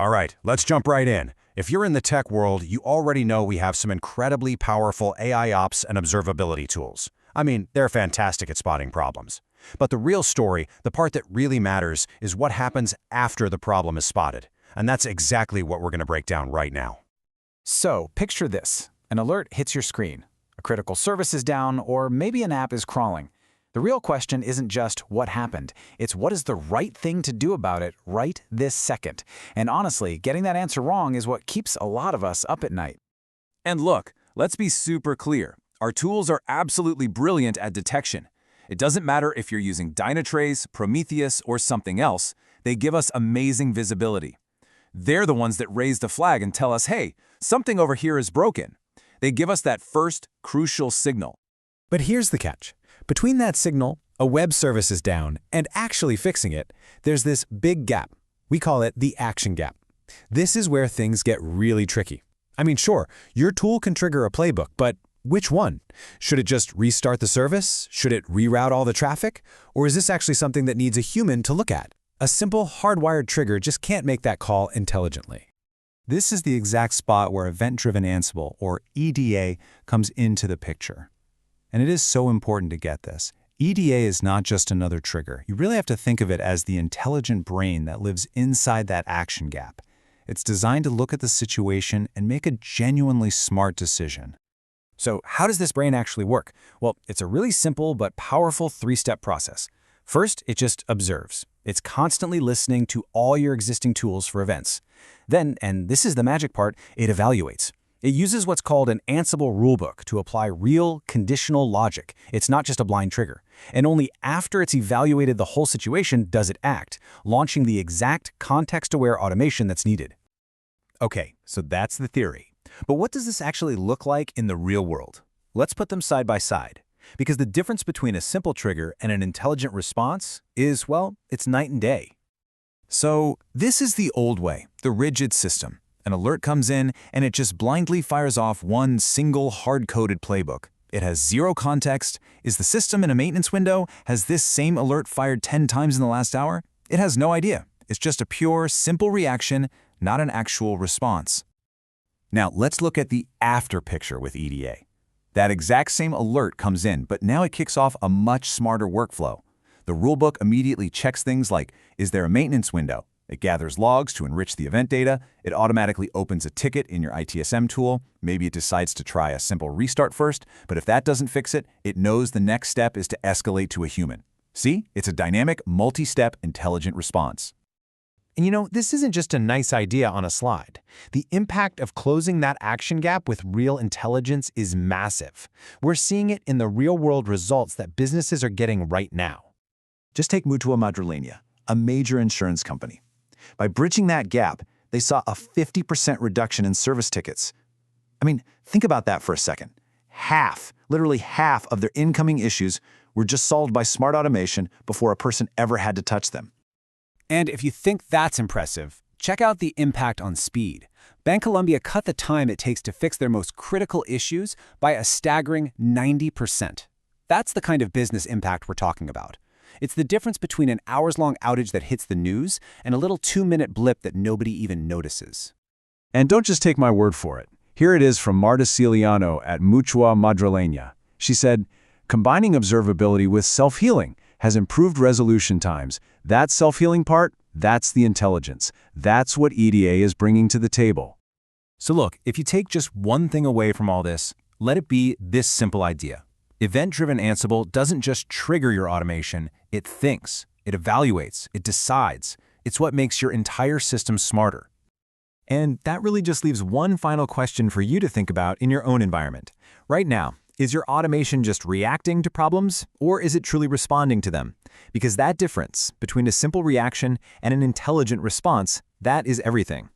All right, let's jump right in. If you're in the tech world, you already know we have some incredibly powerful AIOps and observability tools. I mean, they're fantastic at spotting problems. But the real story, the part that really matters, is what happens after the problem is spotted. And that's exactly what we're going to break down right now. So, picture this. An alert hits your screen. A critical service is down, or maybe an app is crawling. The real question isn't just what happened, it's what is the right thing to do about it right this second. And honestly, getting that answer wrong is what keeps a lot of us up at night. And look, let's be super clear. Our tools are absolutely brilliant at detection. It doesn't matter if you're using Dynatrace, Prometheus, or something else, they give us amazing visibility. They're the ones that raise the flag and tell us, hey, something over here is broken. They give us that first, crucial signal. But here's the catch. Between that signal, a web service is down, and actually fixing it, there's this big gap. We call it the action gap. This is where things get really tricky. I mean, sure, your tool can trigger a playbook, but which one? Should it just restart the service? Should it reroute all the traffic? Or is this actually something that needs a human to look at? A simple hardwired trigger just can't make that call intelligently. This is the exact spot where Event-Driven Ansible, or EDA, comes into the picture. And it is so important to get this. EDA is not just another trigger. You really have to think of it as the intelligent brain that lives inside that action gap. It's designed to look at the situation and make a genuinely smart decision. So how does this brain actually work? Well, it's a really simple but powerful three-step process. First, it just observes. It's constantly listening to all your existing tools for events. Then, and this is the magic part, it evaluates. It uses what's called an Ansible rulebook to apply real, conditional logic. It's not just a blind trigger. And only after it's evaluated the whole situation does it act, launching the exact context-aware automation that's needed. Okay, so that's the theory. But what does this actually look like in the real world? Let's put them side by side. Because the difference between a simple trigger and an intelligent response is, well, it's night and day. So this is the old way, the rigid system. An alert comes in, and it just blindly fires off one single hard-coded playbook. It has zero context. Is the system in a maintenance window? Has this same alert fired 10 times in the last hour? It has no idea. It's just a pure, simple reaction, not an actual response. Now, let's look at the after picture with EDA. That exact same alert comes in, but now it kicks off a much smarter workflow. The rulebook immediately checks things like, is there a maintenance window? It gathers logs to enrich the event data. It automatically opens a ticket in your ITSM tool. Maybe it decides to try a simple restart first, but if that doesn't fix it, it knows the next step is to escalate to a human. See? It's a dynamic, multi-step, intelligent response. And you know, this isn't just a nice idea on a slide. The impact of closing that action gap with real intelligence is massive. We're seeing it in the real-world results that businesses are getting right now. Just take Mutua Madrileña, a major insurance company. By bridging that gap, they saw a 50% reduction in service tickets. I mean, think about that for a second. Half, literally half of their incoming issues were just solved by smart automation before a person ever had to touch them. And if you think that's impressive, check out the impact on speed. Bancolombia cut the time it takes to fix their most critical issues by a staggering 90%. That's the kind of business impact we're talking about. It's the difference between an hours-long outage that hits the news and a little 2-minute blip that nobody even notices. And don't just take my word for it. Here it is from Marta Ciliano at Mutua Madrileña. She said, combining observability with self-healing has improved resolution times. That self-healing part, that's the intelligence. That's what EDA is bringing to the table. So look, if you take just one thing away from all this, let it be this simple idea. Event-Driven Ansible doesn't just trigger your automation, it thinks, it evaluates, it decides. It's what makes your entire system smarter. And that really just leaves one final question for you to think about in your own environment. Right now, is your automation just reacting to problems, or is it truly responding to them? Because that difference between a simple reaction and an intelligent response, that is everything.